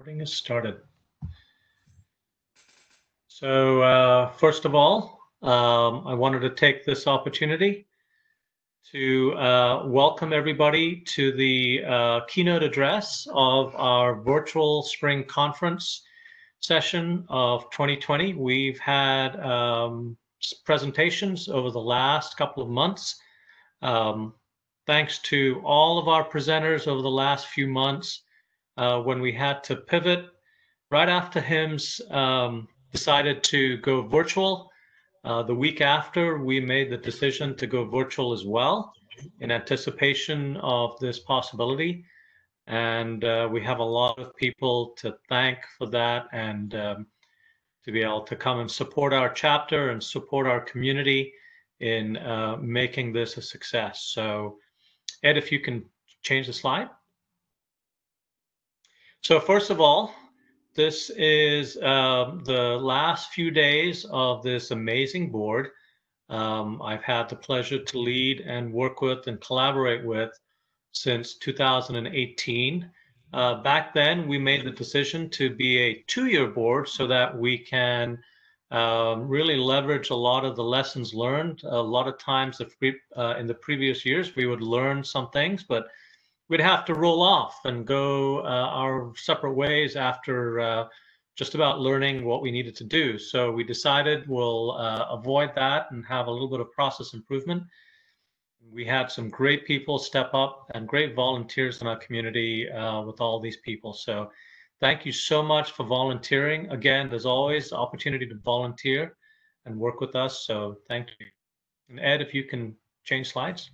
Recording is started. So first of all, I wanted to take this opportunity to welcome everybody to the keynote address of our virtual spring conference session of 2020. We've had presentations over the last couple of months. Thanks to all of our presenters over the last few months, when we had to pivot right after HIMSS decided to go virtual. The week after, we made the decision to go virtual as well in anticipation of this possibility. And we have a lot of people to thank for that, and to be able to come and support our chapter and support our community in making this a success. So Ed, if you can change the slide. So first of all, this is the last few days of this amazing board. I've had the pleasure to lead and work with and collaborate with since 2018. Back then, we made the decision to be a two-year board so that we can really leverage a lot of the lessons learned. A lot of times in the previous years, we would learn some things, but we'd have to roll off and go our separate ways after just about learning what we needed to do. So we decided we'll avoid that and have a little bit of process improvement. We had some great people step up and great volunteers in our community with all these people. So thank you so much for volunteering. Again, there's always the opportunity to volunteer and work with us. So thank you. And Ed, if you can change slides.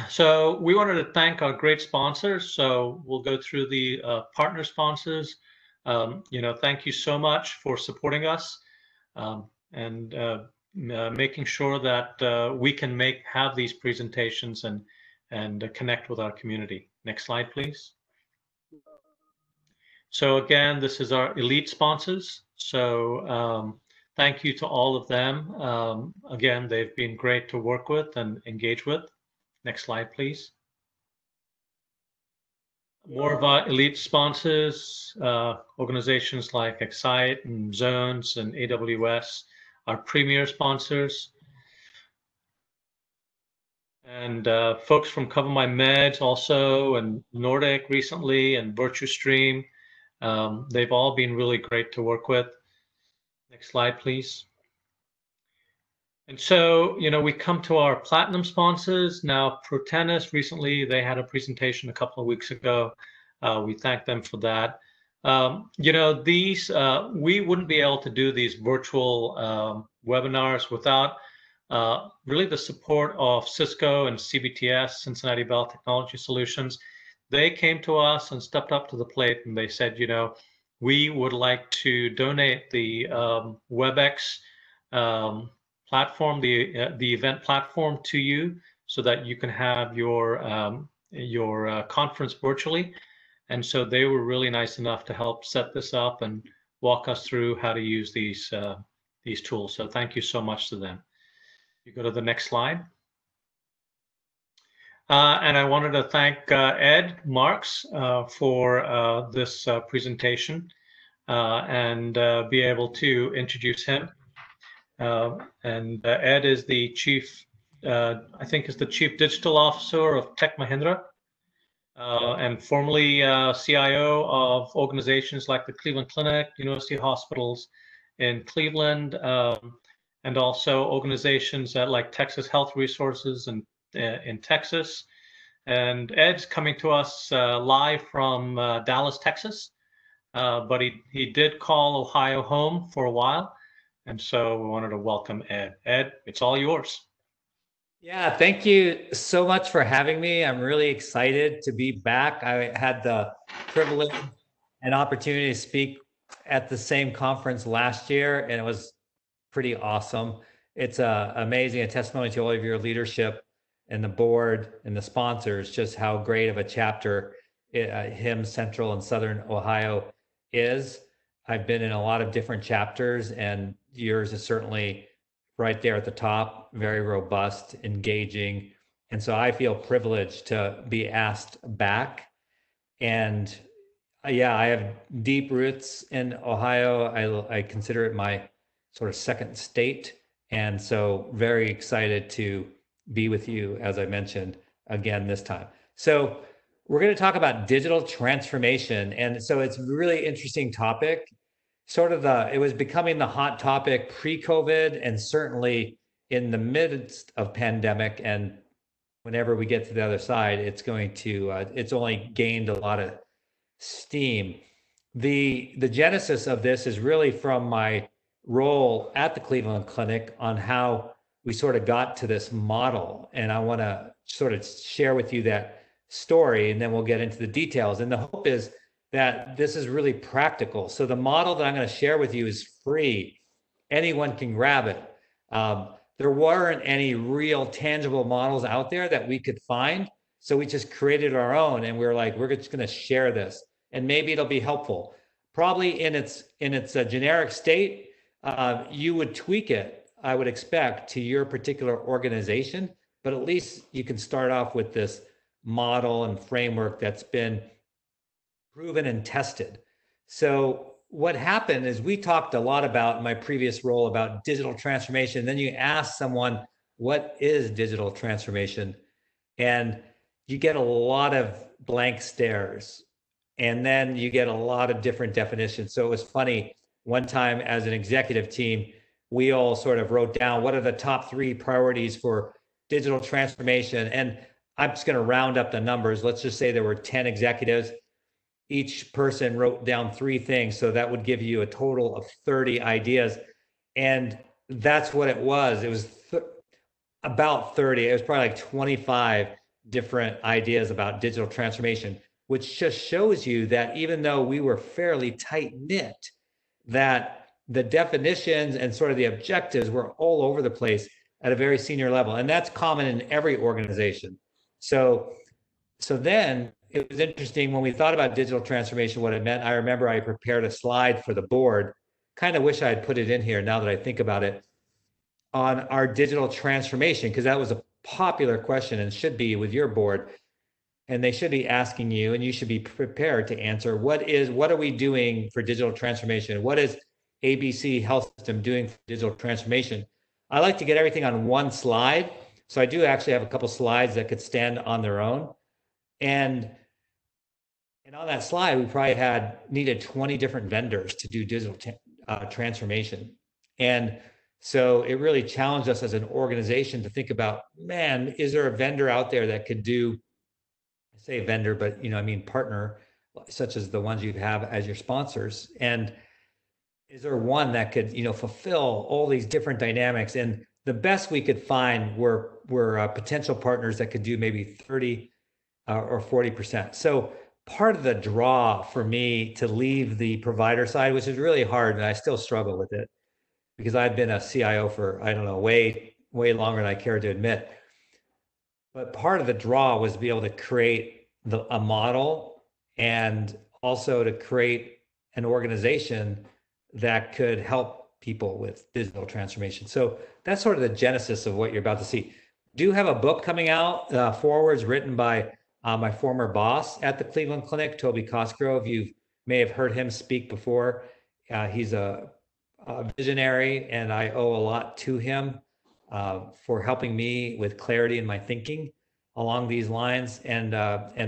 So we wanted to thank our great sponsors. So we'll go through the partner sponsors. Thank you so much for supporting us and making sure that we can have these presentations and connect with our community. Next slide, please. So again, this is our elite sponsors. So thank you to all of them. Again, they've been great to work with and engage with. Next slide, please. More of our elite sponsors, organizations like Excite and Zones and AWS, our premier sponsors. And folks from Cover My Meds also, and Nordic recently, and VirtueStream. They've all been really great to work with. Next slide, please. And so, we come to our platinum sponsors. Now, ProTennis recently, they had a presentation a couple of weeks ago. We thank them for that. These, we wouldn't be able to do these virtual webinars without really the support of Cisco and CBTS, Cincinnati Bell Technology Solutions. They came to us and stepped up to the plate, and they said, we would like to donate the WebEx platform, the event platform, to you so that you can have your conference virtually. And so they were really nice enough to help set this up and walk us through how to use these tools. So thank you so much to them. You go to the next slide. And I wanted to thank Ed Marx for this presentation and be able to introduce him. And Ed is the chief, I think is the Chief Digital Officer of Tech Mahindra, and formerly CIO of organizations like the Cleveland Clinic, University Hospitals in Cleveland, and also organizations like Texas Health Resources in Texas. And Ed's coming to us live from Dallas, Texas, but he did call Ohio home for a while. And so we wanted to welcome Ed. Ed, it's all yours. Yeah, thank you so much for having me. I'm really excited to be back. I had the privilege and opportunity to speak at the same conference last year, and it was pretty awesome. It's amazing, a testimony to all of your leadership and the board and the sponsors, just how great of a chapter HIMSS Central and Southern Ohio is. I've been in a lot of different chapters, and yours is certainly right there at the top, very robust, engaging. And so I feel privileged to be asked back. And Yeah, I have deep roots in Ohio. I consider it my sort of second state. And so very excited to be with you, as I mentioned again this time. So we're going to talk about digital transformation. And so it's a really interesting topic. It was becoming the hot topic pre-COVID and certainly in the midst of pandemic. And whenever we get to the other side, it's only gained a lot of steam. The genesis of this is really from my role at the Cleveland Clinic on how we sort of got to this model. And I want to sort of share with you that story, and then we'll get into the details. And the hope is that this is really practical. So the model that I'm going to share with you is free. Anyone can grab it. There weren't any real tangible models out there that we could find. So we just created our own, and we were like, we're just going to share this, and maybe it'll be helpful. Probably in its generic state, you would tweak it, I would expect, to your particular organization, but at least you can start off with this model and framework that's been proven and tested. So what happened is we talked a lot about in my previous role about digital transformation. Then you ask someone, what is digital transformation? And you get a lot of blank stares. And then you get a lot of different definitions. So it was funny, one time as an executive team, we all sort of wrote down what are the top 3 priorities for digital transformation. And I'm just going to round up the numbers. Let's just say there were 10 executives. Each person wrote down 3 things. So that would give you a total of 30 ideas. And that's what it was. It was about 30. It was probably like 25 different ideas about digital transformation, which just shows you that even though we were fairly tight knit, that the definitions and sort of the objectives were all over the place at a very senior level. And that's common in every organization. So then it was interesting when we thought about digital transformation, what it meant. I remember I prepared a slide for the board, kind of wish I had put it in here now that I think about it, on our digital transformation, because that was a popular question and should be with your board. And they should be asking you, and you should be prepared to answer, what are we doing for digital transformation? What is ABC Health System doing for digital transformation? I like to get everything on one slide. So I do actually have a couple slides that could stand on their own. And on that slide, we probably needed 20 different vendors to do digital transformation. And so it really challenged us as an organization to think about, man, is there a vendor out there that could do, I say vendor, but I mean partner, such as the ones you have as your sponsors. And is there one that could, fulfill all these different dynamics? And the best we could find were potential partners that could do maybe 30 or 40%. So part of the draw for me to leave the provider side, which is really hard, and I still struggle with it, because I've been a CIO for, I don't know, way longer than I care to admit. But part of the draw was to be able to create a model and also to create an organization that could help people with digital transformation. So that's sort of the genesis of what you're about to see. Do have a book coming out, Forwards, written by my former boss at the Cleveland Clinic, Toby Cosgrove. You may have heard him speak before. He's a visionary, and I owe a lot to him for helping me with clarity in my thinking along these lines. And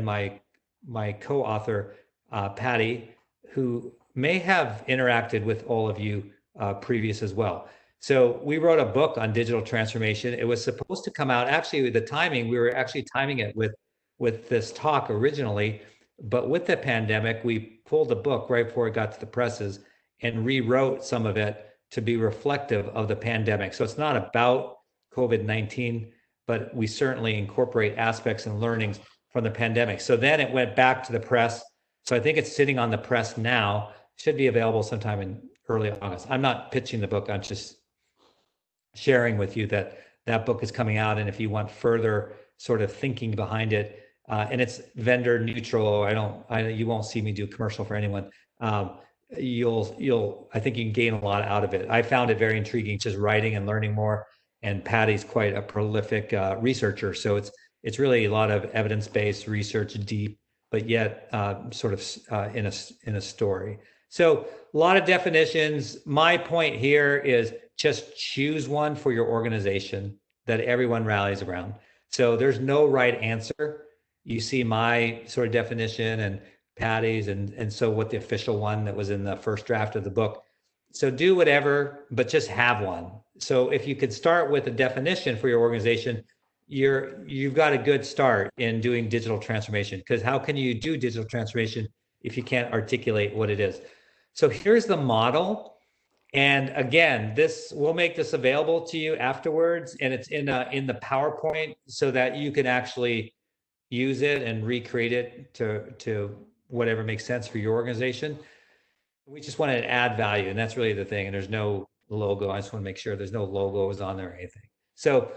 my co-author, Patty, who may have interacted with all of you previous as well. So we wrote a book on digital transformation. It was supposed to come out, actually, the timing, we were actually timing it with this talk originally, but with the pandemic, we pulled the book right before it got to the presses and rewrote some of it to be reflective of the pandemic. So it's not about COVID-19, but we certainly incorporate aspects and learnings from the pandemic. So then it went back to the press. So I think it's sitting on the press now, should be available sometime in early August. I'm not pitching the book, I'm just sharing with you that that book is coming out. And if you want further sort of thinking behind it, and it's vendor neutral, you won't see me do a commercial for anyone. I think you can gain a lot out of it. I found it very intriguing, just writing and learning more. And Patty's quite a prolific researcher. So it's really a lot of evidence-based research, deep but yet sort of in a story. So a lot of definitions. My point here is just choose one for your organization that everyone rallies around. So there's no right answer. You see my sort of definition and Patty's, and so what the official one that was in the first draft of the book. So do whatever, but just have one. So if you could start with a definition for your organization, you've got a good start in doing digital transformation, because how can you do digital transformation if you can't articulate what it is? So here's the model. And again, we'll make this available to you afterwards, and it's in the PowerPoint so that you can actually use it and recreate it to whatever makes sense for your organization. We just want to add value, and that's really the thing. And there's no logo. I just want to make sure there's no logos on there or anything. So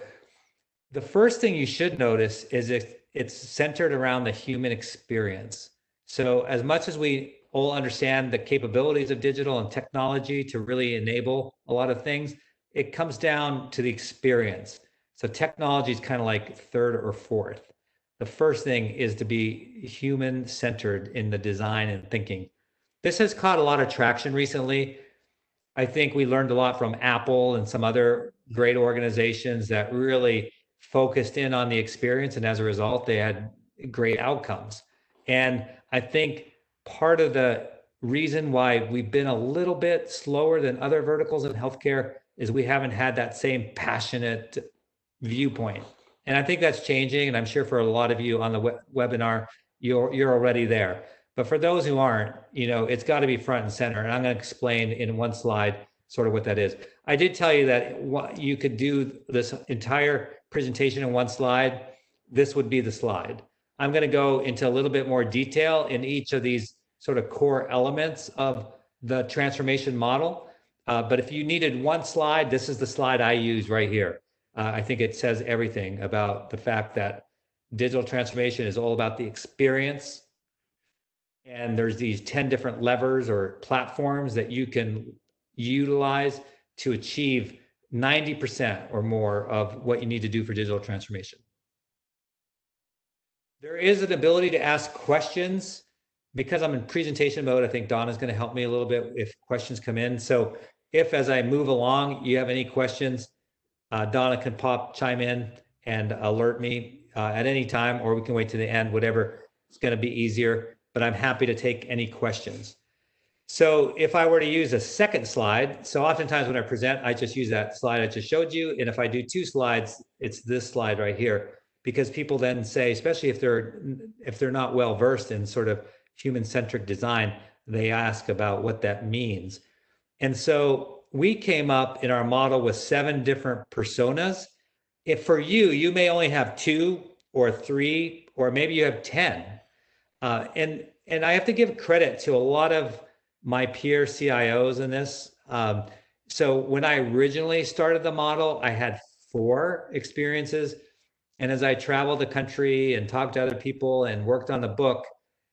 the first thing you should notice is it's centered around the human experience. So as much as we all understand the capabilities of digital and technology to really enable a lot of things, it comes down to the experience. So technology is kind of like third or fourth. The first thing is to be human-centered in the design and thinking. This has caught a lot of traction recently. I think we learned a lot from Apple and some other great organizations that really focused in on the experience, and as a result, they had great outcomes. And I think part of the reason why we've been a little bit slower than other verticals in healthcare is we haven't had that same passionate viewpoint. And I think that's changing. And I'm sure for a lot of you on the webinar, you're already there. But for those who aren't, it's got to be front and center. And I'm going to explain in one slide sort of what that is. I did tell you that you could do this entire presentation in one slide. This would be the slide. I'm going to go into a little bit more detail in each of these sort of core elements of the transformation model. But if you needed one slide, this is the slide I use right here. I think it says everything about the fact that digital transformation is all about the experience. And there's these 10 different levers or platforms that you can utilize to achieve 90% or more of what you need to do for digital transformation. There is an ability to ask questions. Because I'm in presentation mode, I think Donna's going to help me a little bit if questions come in. So if, as I move along, you have any questions, Donna can chime in and alert me at any time, or we can wait to the end, whatever is going to be easier. But I'm happy to take any questions. So if I were to use a second slide, so oftentimes when I present, I just use that slide I just showed you. And if I do two slides, it's this slide right here, because people then say, especially if they're not well versed in sort of human-centric design, they ask about what that means. And so we came up in our model with 7 different personas. If for you may only have 2 or 3, or maybe you have 10. And I have to give credit to a lot of my peer CIOs in this. So when I originally started the model, I had 4 experiences. And as I traveled the country and talked to other people and worked on the book,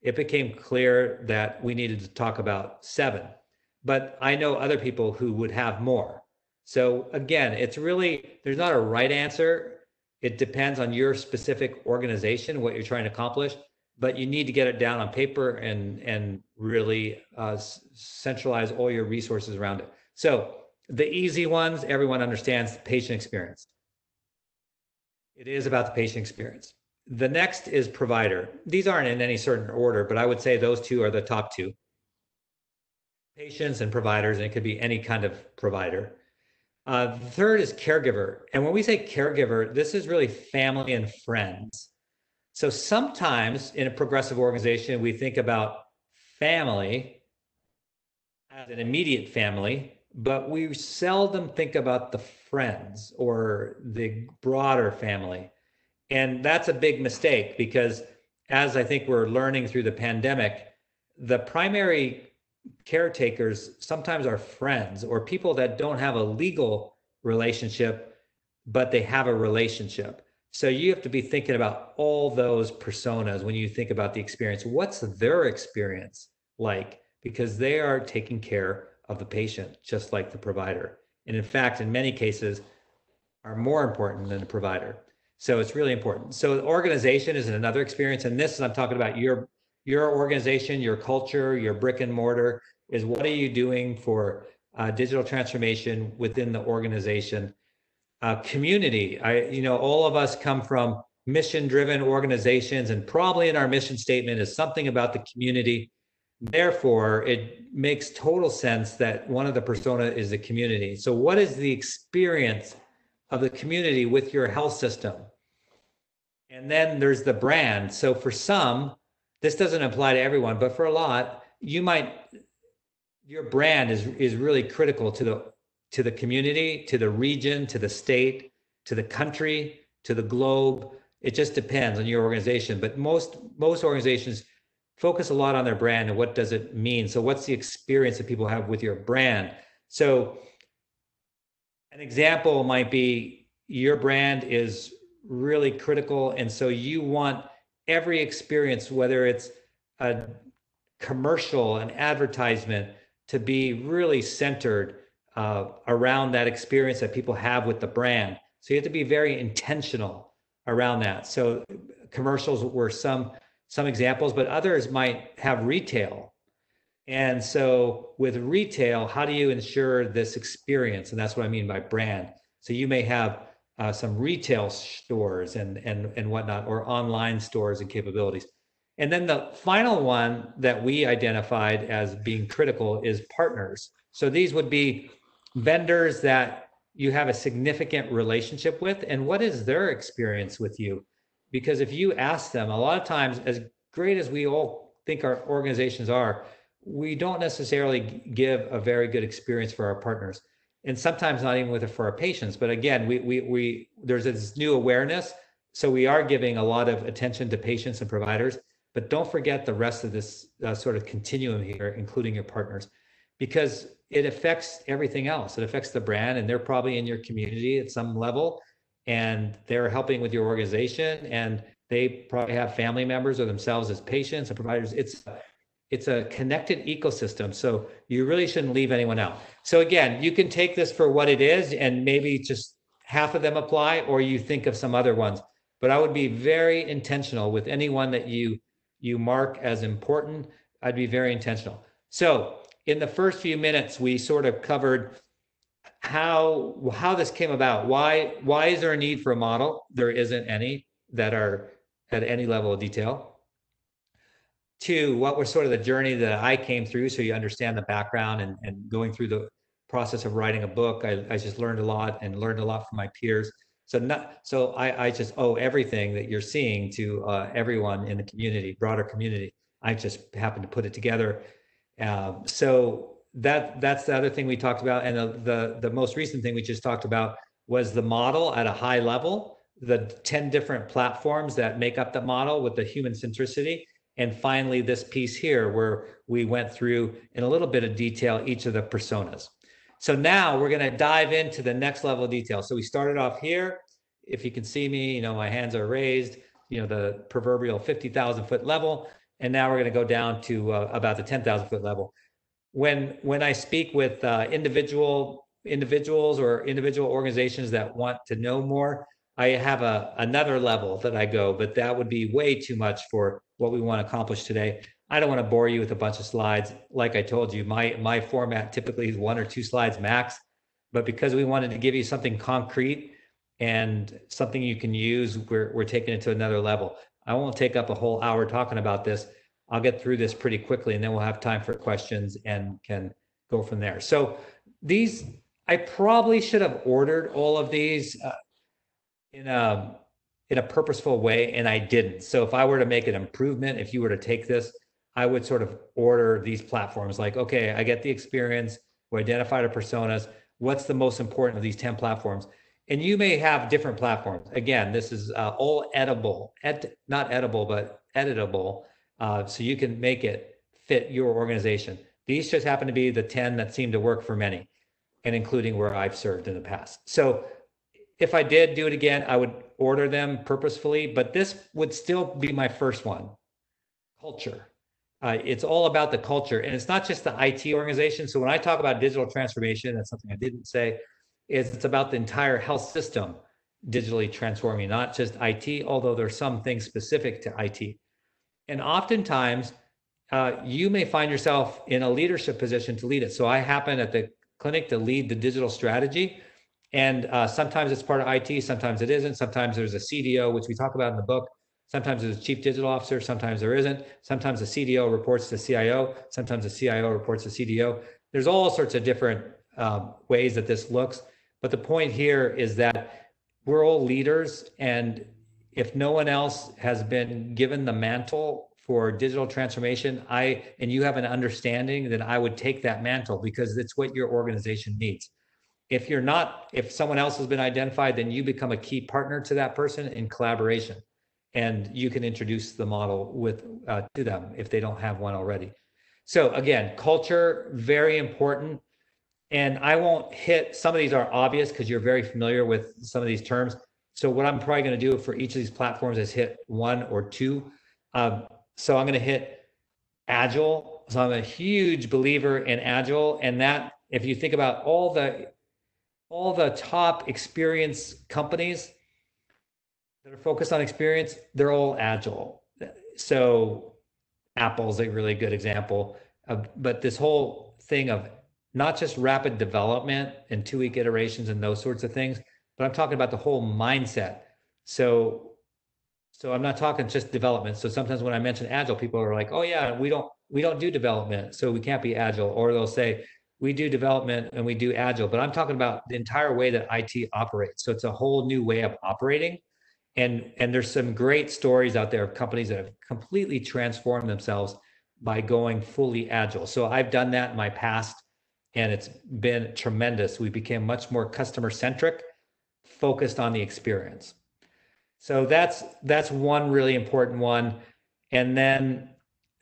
it became clear that we needed to talk about 7. But I know other people who would have more. So again, it's really, there's not a right answer. It depends on your specific organization, what you're trying to accomplish, but you need to get it down on paper and really centralize all your resources around it. So the easy ones, everyone understands the patient experience. It is about the patient experience. The next is provider. These aren't in any certain order, but I would say those 2 are the top 2. Patients and providers, and it could be any kind of provider. The third is caregiver. And when we say caregiver, this is really family and friends. So sometimes in a progressive organization, we think about family as an immediate family, but we seldom think about the friends or the broader family. And that's a big mistake, because as I think we're learning through the pandemic, the primary caretakers sometimes are friends or people that don't have a legal relationship, but they have a relationship. So you have to be thinking about all those personas when you think about the experience. What's their experience like? Because they are taking care of the patient, just like the provider. And in fact, in many cases, are more important than the provider. So it's really important. So the organization is another experience. And this is, I'm talking about your your organization, your culture, your brick and mortar is what are you doing for digital transformation within the organization? Community, all of us come from mission-driven organizations, and probably in our mission statement is something about the community. Therefore, it makes total sense that one of the persona is the community. So what is the experience of the community with your health system? And then there's the brand. So for some, this doesn't apply to everyone, but for a lot, your brand is really critical to the community, to the region, to the state, to the country, to the globe. It just depends on your organization. But most organizations focus a lot on their brand and what does it mean. So what's the experience that people have with your brand? So an example might be your brand is really critical. And so you want every experience, whether it's a commercial, an advertisement, to be really centered around that experience that people have with the brand. So you have to be very intentional around that. So commercials were some examples, but others might have retail. And so with retail, how do you ensure this experience? And that's what I mean by brand. So you may have some retail stores and whatnot, or online stores and capabilities. And then the final one that we identified as being critical is partners. So these would be vendors that you have a significant relationship with, and what is their experience with you? Because if you ask them, a lot of times, as great as we all think our organizations are, we don't necessarily give a very good experience for our partners, and sometimes not even for our patients. But again, we there's this new awareness, so we are giving a lot of attention to patients and providers. But don't forget the rest of this sort of continuum here, including your partners, because it affects everything else. It affects the brand, and they're probably in your community at some level, and they're helping with your organization, and they probably have family members or themselves as patients and providers. It's a connected ecosystem, so you really shouldn't leave anyone out. So again, you can take this for what it is, and maybe just half of them apply, or you think of some other ones. But I would be very intentional with anyone that you mark as important. I'd be very intentional. So in the first few minutes, we sort of covered how this came about. Why is there a need for a model? There isn't any that are at any level of detail. 2, what was sort of the journey that I came through, so you understand the background, and going through the process of writing a book. I just learned a lot from my peers. So I just owe everything that you're seeing to everyone in the community, broader community. I just happened to put it together. So that's the other thing we talked about. And the most recent thing we just talked about was the model at a high level, the 10 different platforms that make up the model with the human centricity. And finally, this piece here where we went through in a little bit of detail each of the personas. So now we're going to dive into the next level of detail. So we started off here. If you can see me, my hands are raised, the proverbial 50,000 foot level. And now we're going to go down to about the 10,000 foot level. When I speak with individuals or individual organizations that want to know more, I have another level that I go, but that would be way too much for what we want to accomplish today. I don't want to bore you with a bunch of slides. Like I told you, my format typically is 1 or 2 slides max, but because we wanted to give you something concrete and something you can use, we're taking it to another level. I won't take up a whole hour talking about this. I'll get through this pretty quickly, and then we'll have time for questions and can go from there. So I probably should have ordered all of these in a purposeful way, and I didn't. So if I were to make an improvement, if you were to take this, I would sort of order these platforms like, okay, I get the experience, we identify the personas, what's the most important of these 10 platforms? And you may have different platforms. Again, this is all not edible, but editable. So you can make it fit your organization. These just happen to be the 10 that seem to work for many, and including where I've served in the past. So if I did do it again, I would order them purposefully, but this would still be my first one, culture. It's all about the culture, and it's not just the IT organization. So when I talk about digital transformation, that's something I didn't say, it's about the entire health system digitally transforming, not just IT, although there's some things specific to IT. And oftentimes, you may find yourself in a leadership position to lead it. So I happen at the clinic to lead the digital strategy. And sometimes it's part of IT, sometimes it isn't. Sometimes there's a CDO, which we talk about in the book. Sometimes there's a chief digital officer, sometimes there isn't. Sometimes the CDO reports to CIO, sometimes the CIO reports to CDO. There's all sorts of different ways that this looks. But the point here is that we're all leaders, and if no one else has been given the mantle for digital transformation, and you have an understanding, then I would take that mantle because it's what your organization needs. If you're not, if someone else has been identified, then you become a key partner to that person in collaboration, and you can introduce the model to them if they don't have one already. So again, culture, very important. And I won't hit, some of these are obvious because you're very familiar with some of these terms. So what I'm probably going to do for each of these platforms is hit one or two. So I'm going to hit Agile. So I'm a huge believer in Agile. And that, if you think about all the top experience companies that are focused on experience, they're all Agile. So Apple's a really good example. But this whole thing of not just rapid development and 2-week iterations and those sorts of things, but I'm talking about the whole mindset. So I'm not talking just development. So sometimes when I mention Agile, people are like, oh yeah, we don't do development, so we can't be Agile. Or they'll say, we do development and we do Agile. But I'm talking about the entire way that IT operates. So it's a whole new way of operating. And there's some great stories out there of companies that have completely transformed themselves by going fully Agile. So I've done that in my past, and it's been tremendous. We became much more customer centric, focused on the experience. So that's one really important one. And then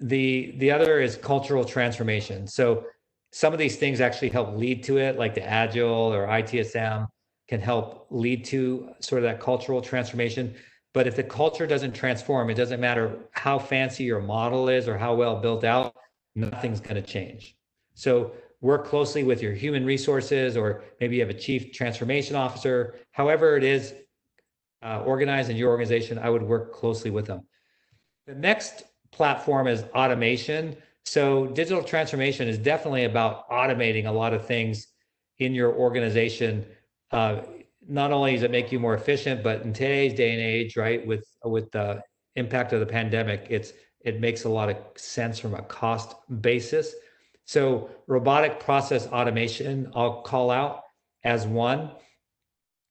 the other is cultural transformation. So some of these things actually help lead to it, like the Agile or ITSM can help lead to sort of that cultural transformation. But if the culture doesn't transform, it doesn't matter how fancy your model is or how well built out, nothing's going to change. So work closely with your human resources, or maybe you have a chief transformation officer, however it is organized in your organization, I would work closely with them. The next platform is automation. So digital transformation is definitely about automating a lot of things in your organization. Not only does it make you more efficient, but in today's day and age, right, with the impact of the pandemic, it makes a lot of sense from a cost basis. So robotic process automation, I'll call out as one.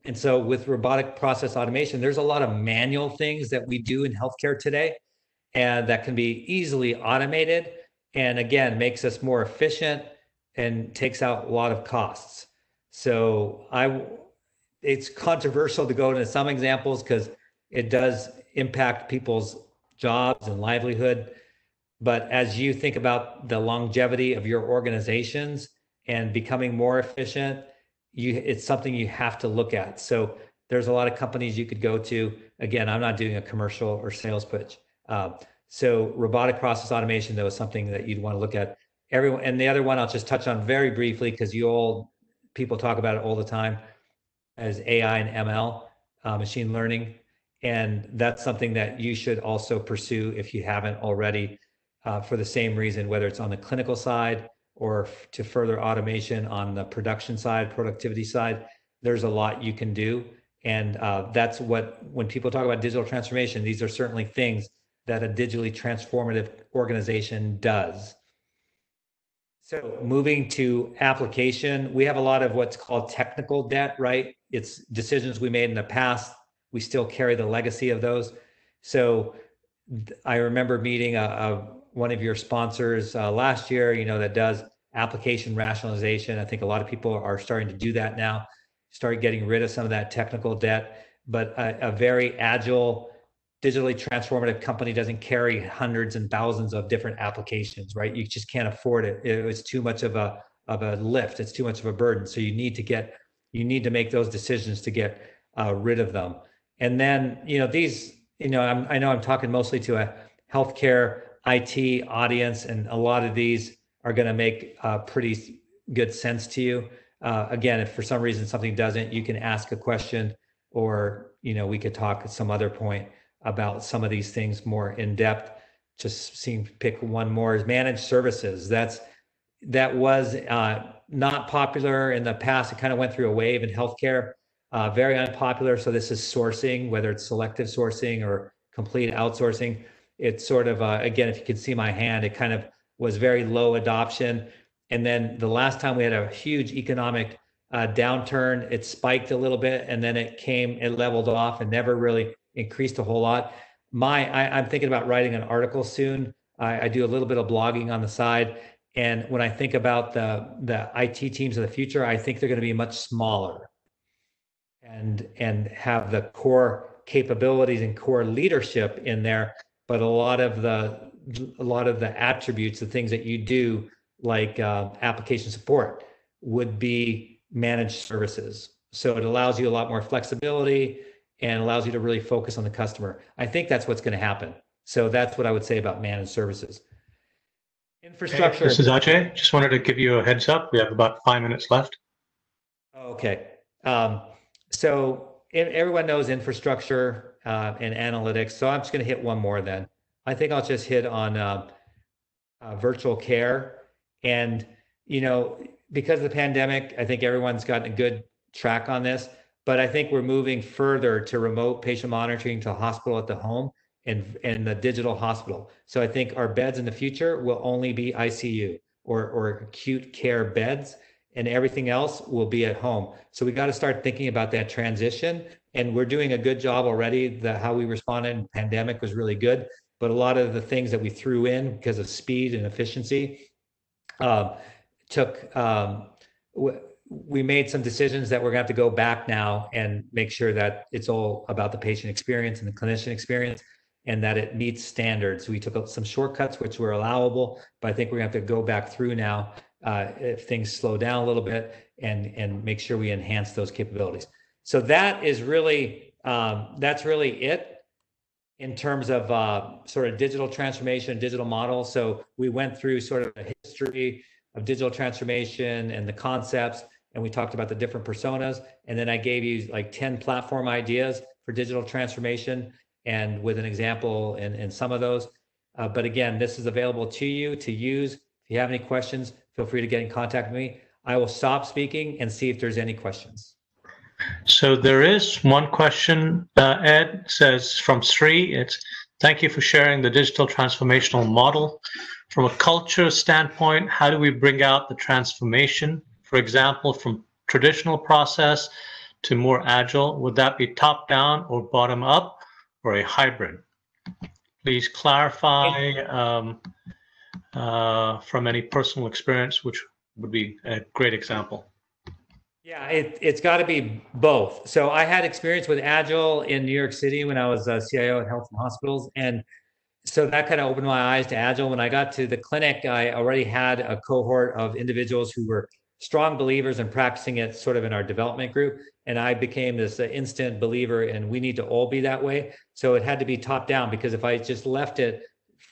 And so with robotic process automation, there's a lot of manual things that we do in healthcare today, and that can be easily automated, and again, makes us more efficient and takes out a lot of costs. So it's controversial to go into some examples because it does impact people's jobs and livelihood. But as you think about the longevity of your organizations and becoming more efficient, it's something you have to look at. So there's a lot of companies you could go to. Again, I'm not doing a commercial or sales pitch. So robotic process automation, though, is something that you'd want to look at. Everyone, and the other one I'll just touch on very briefly because people talk about it all the time, as AI and ML, machine learning. And that's something that you should also pursue if you haven't already, for the same reason, whether it's on the clinical side or to further automation on the production side, productivity side. There's a lot you can do. And that's when people talk about digital transformation, these are certainly things that a digitally transformative organization does. So moving to application, we have a lot of what's called technical debt, right? It's decisions we made in the past. We still carry the legacy of those. So I remember meeting one of your sponsors last year, that does application rationalization. I think a lot of people are starting to do that now, start getting rid of some of that technical debt. But a very agile, digitally transformative company doesn't carry hundreds and thousands of different applications, right? You just can't afford it. It's too much of a lift. It's too much of a burden. So you need to make those decisions to get rid of them. And then, I know I'm talking mostly to a healthcare IT audience, and a lot of these are going to make pretty good sense to you. Again, if for some reason something doesn't, you can ask a question, or we could talk at some other point about some of these things more in depth. just seem to pick one more, is managed services. That was not popular in the past. It kind of went through a wave in healthcare, very unpopular. So this is sourcing, whether it's selective sourcing or complete outsourcing. It's sort of, again, if you could see my hand, it kind of was very low adoption. And then the last time we had a huge economic downturn, it spiked a little bit, and then it leveled off and never really increased a whole lot. I'm thinking about writing an article soon. I do a little bit of blogging on the side. And when I think about the IT teams of the future, I think they're going to be much smaller and have the core capabilities and core leadership in there. But a lot of the attributes, the things that you do, like application support, would be managed services. So it allows you a lot more flexibility and allows you to really focus on the customer. I think that's what's going to happen. So that's what I would say about managed services. Infrastructure. Hey, this is Ajay. Just wanted to give you a heads up. We have about 5 minutes left. Okay. So everyone knows infrastructure and analytics. So I'm just going to hit one more then. I think I'll just hit on virtual care. And, because of the pandemic, I think everyone's gotten a good track on this. But I think we're moving further to remote patient monitoring to hospital at the home and the digital hospital. So I think our beds in the future will only be ICU or acute care beds, and everything else will be at home. So we got to start thinking about that transition. And we're doing a good job already. How we responded in the pandemic was really good. But a lot of the things that we threw in because of speed and efficiency we made some decisions that we're going to have to go back now and make sure that it's all about the patient experience and the clinician experience, and that it meets standards. We took some shortcuts, which were allowable, but I think we're going to have to go back through now if things slow down a little bit and make sure we enhance those capabilities. So that is really, that's really it in terms of sort of digital transformation, digital model. So we went through sort of a history of digital transformation and the concepts, and we talked about the different personas. And then I gave you like 10 platform ideas for digital transformation, and with an example in some of those. But again, this is available to you to use. If you have any questions, feel free to get in contact with me. I will stop speaking and see if there's any questions. So there is one question, Ed says from Sri. It's, thank you for sharing the digital transformational model. From a culture standpoint, how do we bring out the transformation? For example, from traditional process to more agile, would that be top down or bottom up or a hybrid? Please clarify from any personal experience, which would be a great example. Yeah, it's got to be both. So I had experience with Agile in New York City when I was a CIO at Health and Hospitals. And so that kind of opened my eyes to Agile. When I got to the clinic, I already had a cohort of individuals who were strong believers and practicing it sort of in our development group. And I became this instant believer, and we need to all be that way. So it had to be top down, because if I just left it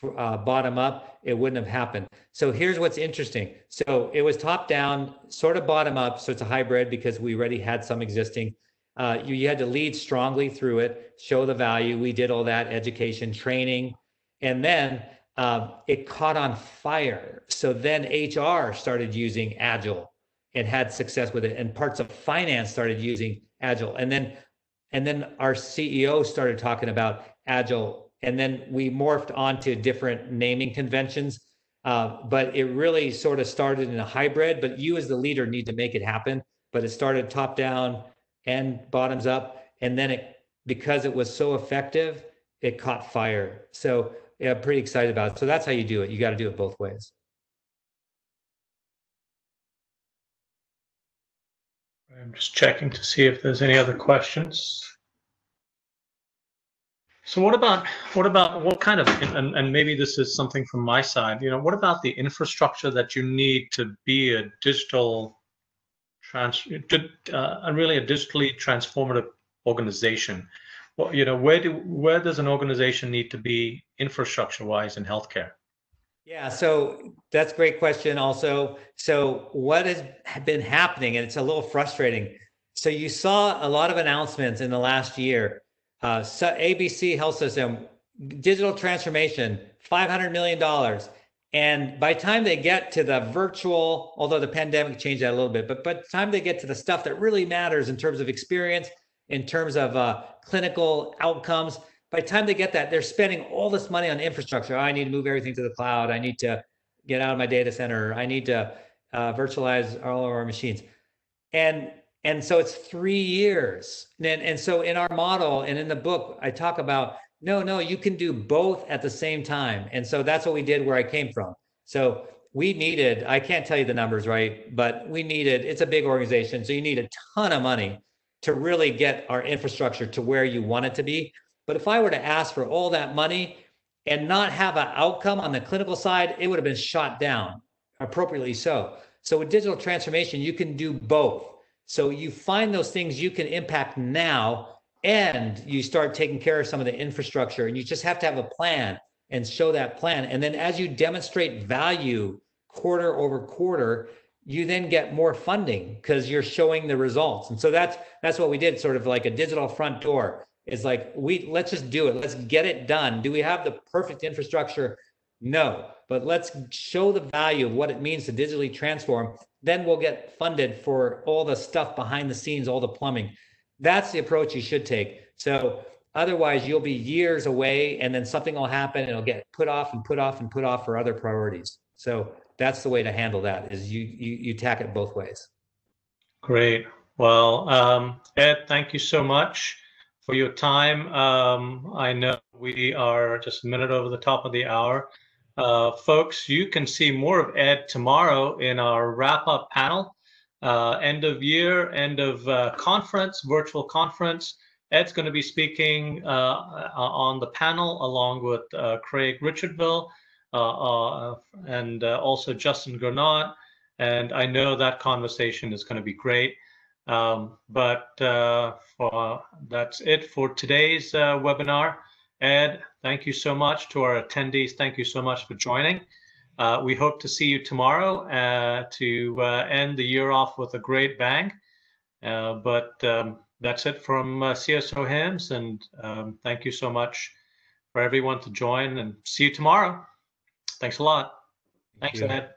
bottom up, it wouldn't have happened. So here's what's interesting. So it was top down, sort of bottom up. So it's a hybrid because we already had some existing. You had to lead strongly through it, show the value. We did all that, education, training. And then it caught on fire. So then HR started using Agile and had success with it. And parts of finance started using Agile. And then our CEO started talking about Agile. And then we morphed onto different naming conventions. But it really sort of started in a hybrid. But you as the leader need to make it happen. But it started top down and bottoms up. And then because it was so effective, it caught fire. So yeah, I'm pretty excited about it. So that's how you do it. You got to do it both ways. I'm just checking to see if there's any other questions. So what kind of, and maybe this is something from my side, what about the infrastructure that you need to be a digital really a digitally transformative organization? Well, where does an organization need to be infrastructure-wise in healthcare? Yeah, so that's a great question also. So what has been happening, and it's a little frustrating. So you saw a lot of announcements in the last year. So ABC Health System digital transformation, $500 million. And by the time they get to the virtual, although the pandemic changed that a little bit, but by the time they get to the stuff that really matters in terms of experience, in terms of clinical outcomes, by the time they get that, they're spending all this money on infrastructure. Oh, I need to move everything to the cloud. I need to get out of my data center. I need to virtualize all of our machines. And so it's 3 years. And so in our model and in the book, I talk about, no, you can do both at the same time. And so that's what we did where I came from. So we needed, I can't tell you the numbers, right? But we needed, it's a big organization. So you need a ton of money to really get our infrastructure to where you want it to be. But if I were to ask for all that money and not have an outcome on the clinical side, it would have been shot down, appropriately so. So with digital transformation, you can do both. So you find those things you can impact now, and you start taking care of some of the infrastructure, and you just have to have a plan and show that plan. And then as you demonstrate value quarter over quarter, you then get more funding because you're showing the results. And so that's what we did, sort of like a digital front door. It's like, let's just do it. Let's get it done. Do we have the perfect infrastructure? No, but let's show the value of what it means to digitally transform. Then we'll get funded for all the stuff behind the scenes, all the plumbing. That's the approach you should take. So otherwise you'll be years away, and then something will happen and it'll get put off and put off and put off for other priorities. So that's the way to handle that, is you tack it both ways. Great. Well, Ed, thank you so much for your time. I know we are just a minute over the top of the hour. Folks, you can see more of Ed tomorrow in our wrap-up panel, end of year, end of conference, virtual conference. Ed's going to be speaking on the panel along with Craig Richardville and also Justin Gernot. And I know that conversation is going to be great. But that's it for today's webinar. Ed, thank you so much. To our attendees, thank you so much for joining. We hope to see you tomorrow to end the year off with a great bang. But that's it from CSO HIMSS, and thank you so much for everyone to join, and see you tomorrow. Thanks a lot. Thanks, Ed.